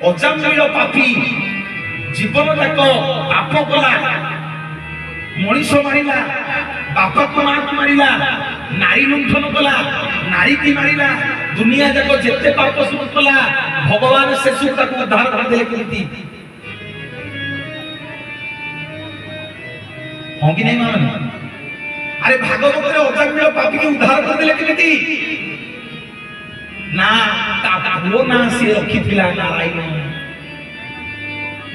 अजामिल पापी जीवन जाक पाप कला मनीष मारिला बापा को माँ को मारिला नारी लुंठन कला नारी की मारिला दुनिया जाक जेते पाप सब कला भगवान शेष उद्धार कर देले केमिति हाँ कि नहीं मान अरे भागवत रे अजामिल पापी के उद्धार कर देले केमिति ना वो ना से रखी थिला नारायण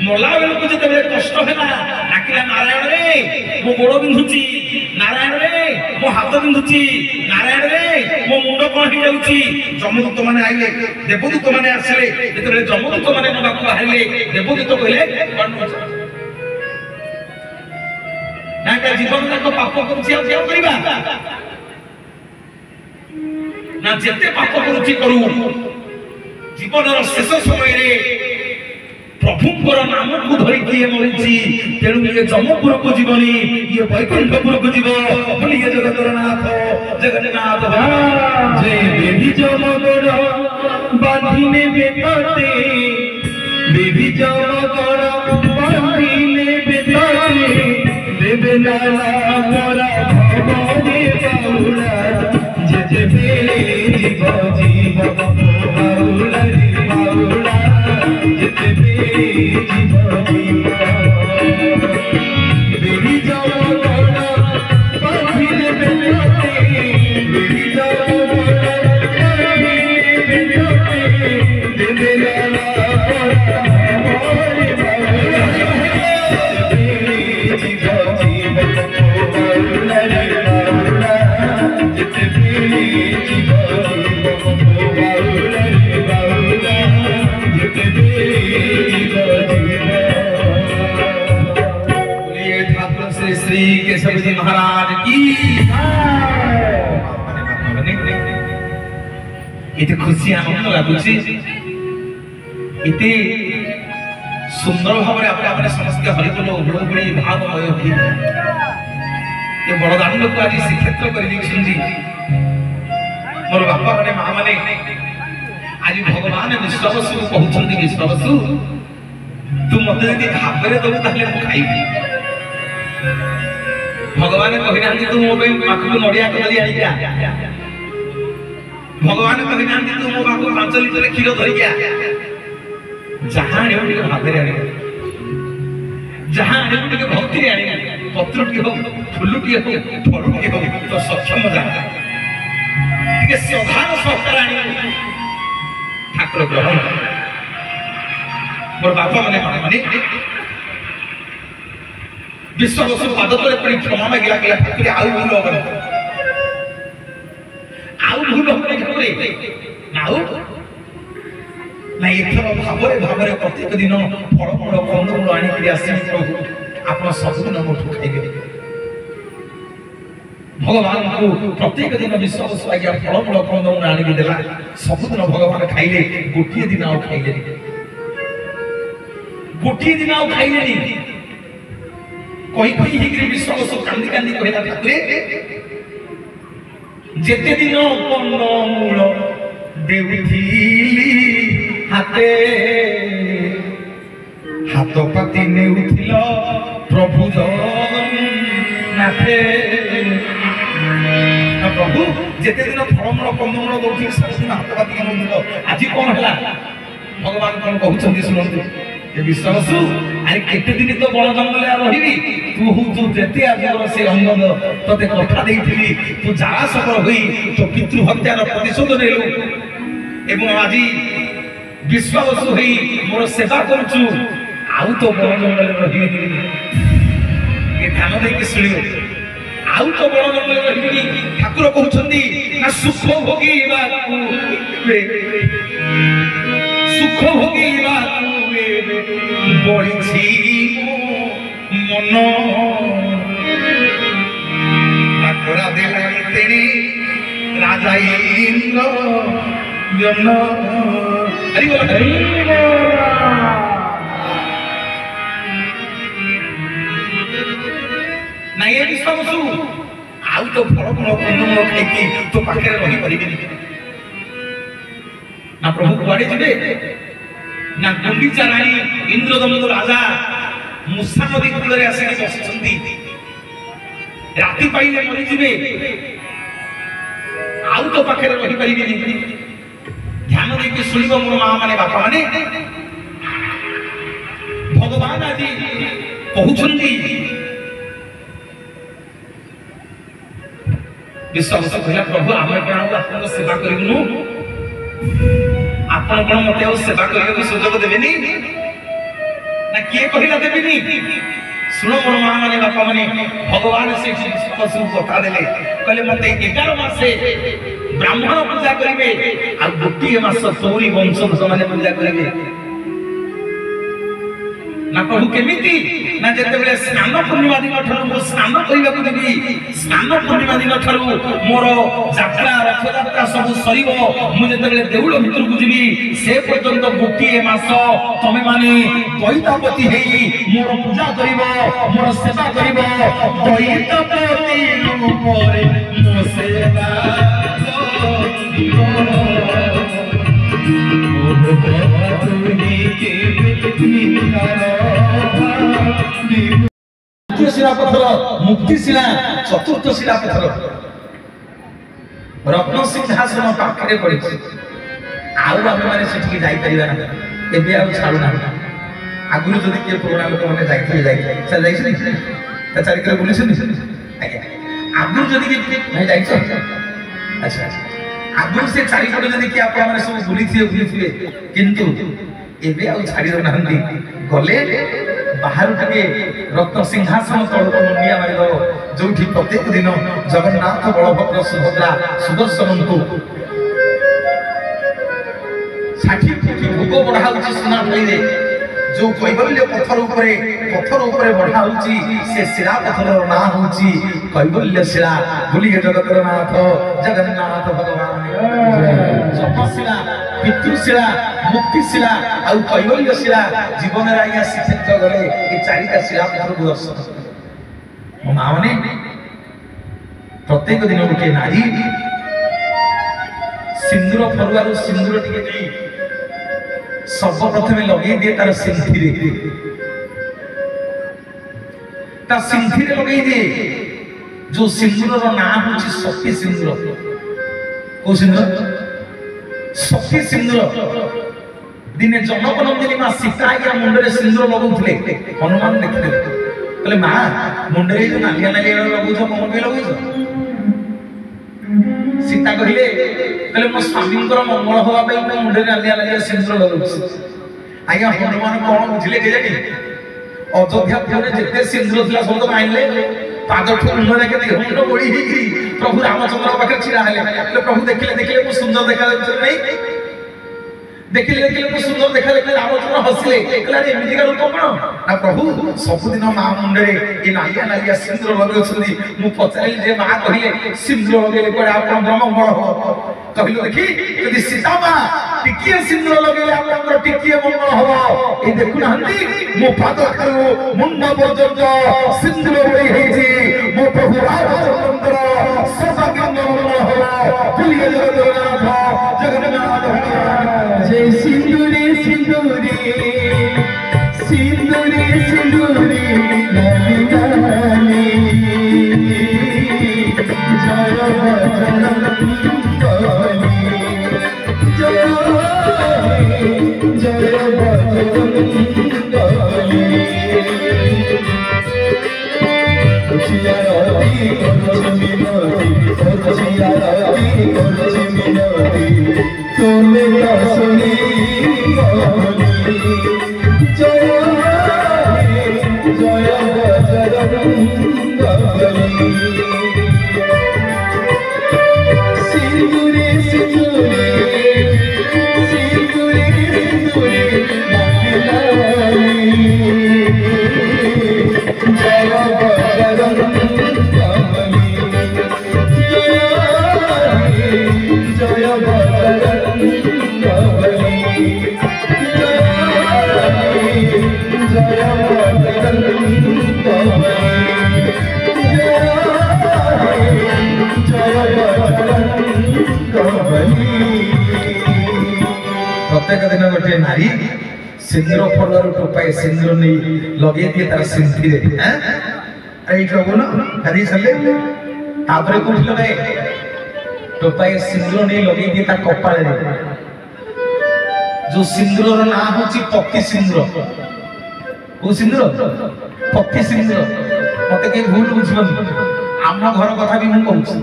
मोला बेल को जते कष्ट हैला डाकिला नारायण रे मो गोड़ बिंधुची नारायण रे मो हाथ बिंधुची नारायण रे मो मुंड कोन ही जाउची जमदूत माने आइले देवदूत माने आसिले जेतरे जमदूत माने न बाकु बाहरिले देवदूत कहले कोन ना का जीवन को पाप करछि आ क्या करिबा ना जेते पाप करूची करू जीवन शेष समय रे प्रभुंकर नाम को धरि किए मरिची तेणु ये जमपुर को जीवनी ये वैकुंठपुर को जीव बोली ये जगन्नाथ जय देवी जमगड़ बांधिले बेताते देवी जमगड़ बांधिले बेताते देवे नाला मोरा भगवाने बाउला जे जीव जीव बाउला रे बाउला जे जीव जीव देवी जमगड़ बांधिले बेताते देवी जमगड़ बांधिले बेताते देवे नाला मोरा श्री केशव जी महाराज की इतने खुशी आनंद लगुची इतने सुंदर भाव अपने समस्त हरिबोल हुड़हुड़ी भावमय होती ये बड़दान को आज श्रीक्षेत्र कर मोर बापा माने माँ माने आज भगवान विश्वावसु कहते विश्वावसु तू मत यदि भावरे दबु ताहले मु खाइबी भगवान कहिना तू मो पाखु नड़िया कदली आनिका भगवान कहिना तू मो पाखु 5 लिटर क्षीर धरिका जहां आने उठे भावरे आने जहां आने उठे भक्ति रे आने पत्र की हो फूल की हो फल की हो तो सक्षम जहां के साधारण संस्कार आने ठाकुर ग्रहण मोर बापा माने माने विश्वास पाद तले पड़ी क्षमा मांगिला के ठाकुर आउ भूल हो ठाकुर नाउ नहीं एथर भावरे भावरे प्रत्येक दिन फल फल कंदमूल आनी के आसी प्रभु आपन सब दिन मोठू खाइबे भगवान को प्रत्येक दिन विश्वास आज्ञा फल फल कंदमूल आनी देला सब दिन भगवान खाइले गोटिए दिन आउ खाइले गोटिए दिन आउ खाइले कोई कोई हिग्री विश्वास कांदी कांदी कहला ठाकुर जेते दिन कंदमूल देउथिली हाते हाथ पाती नेउथिल प्रभु जगन्नाथे प्रभु जेते दिन फलमूल कंदमूल दौथि सब हाथ पाती नेउथिल आज कौन है भगवान कौन कहते शुणु ये विश्वास अरे केते दिन तो बड़ जंगल रही तू जेते आज से अंग तते कथा देइथिली तू जारा सफल होई तो पितृ हत्यार प्रतिशोध नेलु एवं आज विश्वास होई मोर सेवा करछु आउ तो बड़ जंगल रही ये ध्यान दे के सुनियो आउ तो बड़ जंगल रही ठाकुर कहउछंदी ना सुख भोगीबा सुख भोगीबा बढिछि मन ठाकुरा देलानी तेरी राजा इंद्र जन हरि बोल ना ये विश्वास आउ तो फल फल कंदमूल खाइकी तो पाखे रही पारिबेनी ना प्रभु कुआडे जिबे ना गुंडीचा राणी इंद्रदमन राजा मुसा नदी कूल आसिक बसुंट राति पाइले मरीजे आउ तो पाखे रही पारे ध्यान देकी शुण मोर माँ माने बापा माने भगवान आज कहते विश्वास कहला प्रभु आम कौन सेवा करूँ आपण कौन मत सेवा करने सुजोग देवेनि ना किए कहला देवेनि शुण मोर माँ माने बापा माने भगवान से पशु कथा देले कहले मत 11 मासे ब्राह्मण पूजा करेंगे आ गोटे मास तोरी वंशज माने पूजा करेंगे ना प्रभु केमिति ना जेतेबेले स्नान पूर्णिमा दिन ठारू मो स्नान करिबा को देबी स्नान पूर्णिमा दिन ठारू मोर यात्रा रथ यात्रा सब सरीबो मु जेतेबेले देउळ भितर को जीवी से पर्यंत गोटे मास तमे माने दैतापति हेई मोर पूजा करिबो मोर सेवा करिबो दैतापति रूपरे मो सेवा शिला पत्थर मुक्ति शिला चतुर्थ शिला पत्थर रत्न सिंहासन पाखे पड़ी आउ आम मैंने से जाई परिबा ना एबे आ छाड़ू ना आगुरु जदि के पुराना लोक माने जाई चल जाई ता चारि करे बोली सुनि आज्ञा आगुरु जदि के भाई जाई अच्छा आगुरु से चारि पटे जदि के आपण माने सब बुली थिए किंतु एबे आ छाड़ी दो नांदी गले बाहर के रत्न सिंहासन तल मुंडिया मारि दो जोठी प्रत्येक दिन जगन्नाथ बलभद्र सुभद्रा सुदर्शन को 60 कोटी भोग बढ़ा होची सुना थाई जो कैबल्य पत्थर ऊपर बढ़ा होची से शिला पत्थर ना होची कैबल्य शिला भूली के जगतर नाथ जगन्नाथ भगवान जपशिला पितृशिला मुक्तिशिला आ कैबल्य शिला जीवन आज्ञा शिक्षित गले ये चारिटा शिला पत्थर को दर्शन मो माँ माने प्रत्येक दिन गोटे नारी सिंदूर फरुआर सिंदूर टिके सब प्रथमे लगे दिए तार सिंथी लगे दिए जो सिंदूर ना हूँ शक्ति सिंदूर को सिंदूर शक्ति सिंदूर दिने जनक नंदिनी माँ सीता या मुंडे सिंदूर लगुले हनुमान देखते कहले माँ मुंडे जो नालिया नालिया लगुच मन भी लगुच सीता कहले कहले मो स्वामी मंगल हवा मुंडे नालिया नालिया सिंदूर लगुच आज्ञा हनुमान कौन बुझे के जानी अयोध्या पुणे जिते सिंदूर था सब तो आइले पाद मुंड देखे मुंड बोड़ी प्रभु रामचंद्र पाखे छिड़ा हेले प्रभु देखिले को सुंदर देखा नहीं देखिले को सुंदर देखा रामचंद्र हसिले कहला रे एमितिका रूप कोन ना प्रभु सबुदिन मां मुंडे ए नालिया नालिया सिंदूर लगौछली मु पचाइल जे मां कहिले सिंदूर लगेले कोडा आपण ब्रह्म बड़ हो कहिलो देखि यदि सीता मां टिकिए सिंदूर लगेले आपण टिकिए मंगल हो ए देखु नहंती मो पाद करू मुंड पर्यंत सिंदूर होई हेछि मो प्रभु रामचंद्र सौभाग्य मंगल हो पुलिये जगन्नाथ जगन्नाथ जय सिंदूरे सिंदूरे सिंदूरे सिंदूरे लाली लाली जय बजरंग बली जय जय बजरंग बली तोले सुनी जय जय बजरंग बली सिंदूरे सिंदूरे सिंदूरे सिंदूरे लाली जय बजरंग बली जय बजरंग प्रत्येक दिन गोटे नारी सिंदूर फलर टोपाए सिंदूर नहीं लगे दिए तार सिंथी रे हैं अरे कहो ना हरी सले तापरे कोठी लगाए टोपाए सिंदूर नहीं लगे दिए ता कपाल रे जो सिंदूर रो नाम होची पक्की सिंदूर को सिंदूर पक्की सिंदूर मते के भूल बुझबन आम घर कथा भी मु कहूछी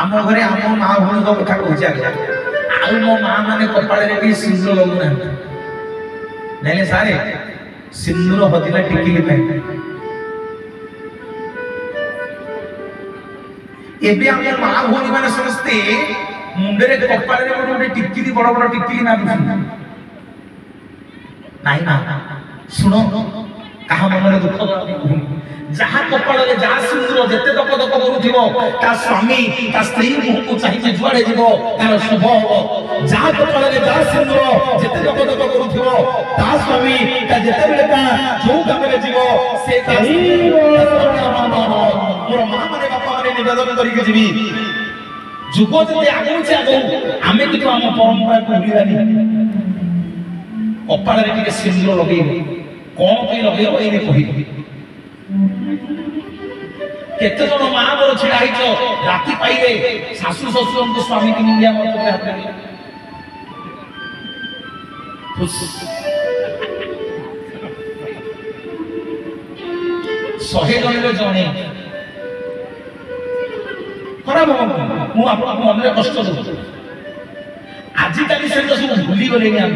आम घरे आम मां भूल को कथा कहूची आगे आउ मो मां माने कपाल रे भी सिंदूर लगु ना नहीं सारे सिंदूर हजिला टिकिली पे एबे हम मां भूल माने समझते मुंडे रे कपाल रे गोटे टिकिली बड़ बड़ टिकिली ना नहीं ना सुनो कहा मन दुख जहा कपाल रे जा सिंदूर जते दक दक करूथिबो ता स्वामी ता स्त्री मुह को चाहिए जुआड़े जीवो तार शुभ हो जा कपाल रे जा सिंदूर जते दक दक करूथिबो ता स्वामी ता जते बेले ता जो काम रे जीवो से ता मोर मां माने बापा माने निवेदन करी के जीवी जुगो जते आगु से आगु आमे कितो हम परंपरा को भूलिबानी कपाल रे टिके सिंदूर लगेइबो कोन पे लगेइबो एने कहि केते जन मां मोर छिड़ा हिचो राती पाइले सासु ससुर को स्वामी की निंदिया मत के हाथ में खुश सहे जने जने खराब मु आपन मन रे कष्ट दउ आजि काली से तो सब भूली गले हम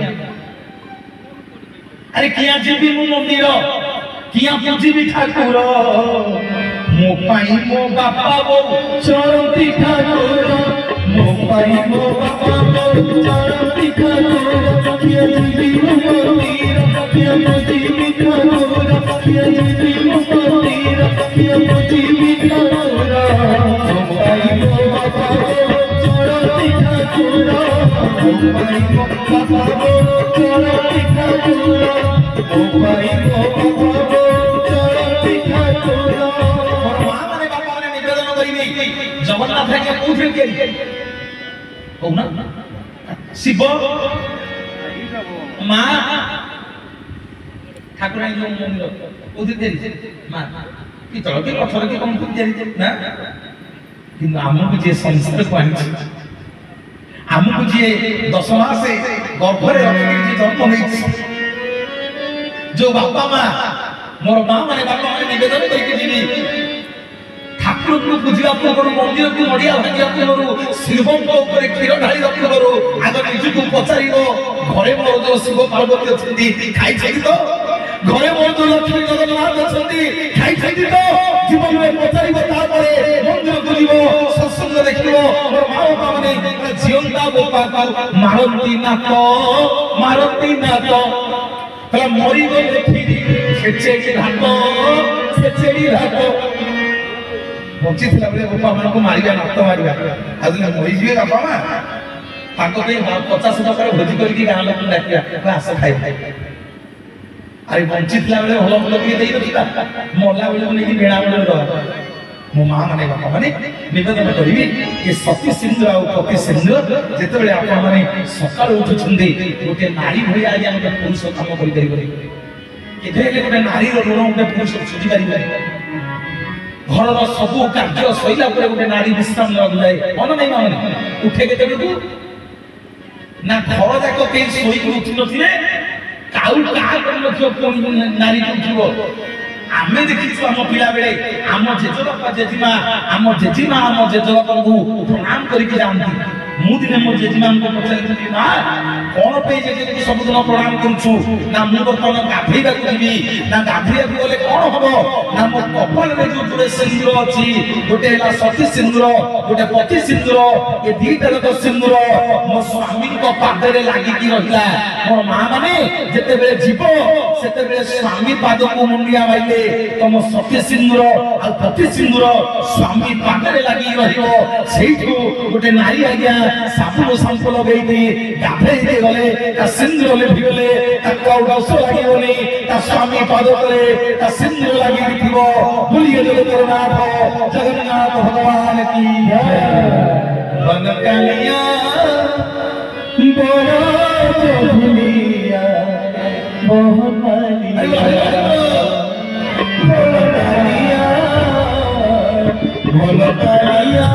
अरे किया जीवी मु मंदिर किया पूजीबी ठाकुर मो पाई मो बापा बो चरती ठाकुर मो पाई मो बापा बो चरती ठाकुर किया जीवी मु मंदिर किया पूजीबी ठाकुर किया जीवी मु मंदिर किया पूजीबी ठाकुर मो पाई मो बापा बो चरती ठाकुर मो पाई मो बापा बो चरती ठाकुर मो पाई मो बापा बो चरती ठाकुर जगन्नाथ के कोठे के कहू ना शिव मां ठाकुर जो मंदिर ओदि देरी मां की तळ के पत्थर के कम देरी ना किंतु हमको जे संस्कार को आनी हमको जे 10 मास गर्भ रे रखी जन्म नहीं जो बापा मां मोर मां माने बापा माने निवेदन करके जीवी ठाकुर को पूजा पूर्व मंदिर को नड़िया भांगिया पूर्व शिव ऊपर क्षीर ढाई पूर्व आग निज को पचार घरे मोर जो शिव पार्वती अच्छी खाई तो घरे मोर जो लक्ष्मी जगन्नाथ अच्छी खाई तो जीवन में पचार मंदिर को जीव सत्संग देख मोर माँ बापा मैंने जीवंता बापा मारती नाथ मरी गए घाट बंची थिला बेले बापा मन को मारिया नात मारिया आजले मरी जिवे बापा मा ताको पे 50 टका रे भोजी करके गां लोक डाकिया आस खाई अरे बंची थिला बेले भलो भलो के देई नथिला मोला बेले नेकी बेणा बेले रहा मो मां माने बापा माने निवेदन करिवि ए सती सिंधु आ पति सिंधु जेते बेले आपन माने सकाळ उठुछंदी गोटे नारी भई आगे हम पुरुष काम करि करिबो केथे गोटे नारी रो ऋण गोटे पुरुष सुझी करिबो घर सबू कार्य सैला गोटे नारी विश्राम लगे मन नहीं माने उठे के ना घर जाक कहीं शोक उठी नी काउ नारी उठो आम देखी आम पिला बेले आम जेजेबापा जेजेमा आम जेजेमा आम जेजेबापा को प्रणाम करके जाती मु दिने मो जेजेमा को पचारि ना कौन पे जेजे को सबदिन प्रणाम करूछु ना मु बर्तमान गाधेइबा को जीवी ना गाधेइबा को गले कौन हबो ना मो कपाल रे जो जुड़े सिंदूर अछि गोटे हला सती सिंदूर गोटे पति सिंदूर ए दीटा रक सिंदूर मो स्वामी को पाद रे लागि की रहिला मोर मां माने जेते बेले जीवो सेते बेले स्वामी पाद को मुंडिया माइले तम सती सिंदूर आ पति सिंदूर स्वामी पाद रे लागि रहिबो सेइठो गोटे नारी आज्ञा साबुन संपल गई गाधे गले सिंदूर लेभि गले डस लगे ता स्वामी पाद तले सिंदूर लगी बोलिए जगन्नाथ जगन्नाथ भगवान की बन कलिया बड़ा भूलिया मोहन वालिया मोहन वालिया मोहन वालिया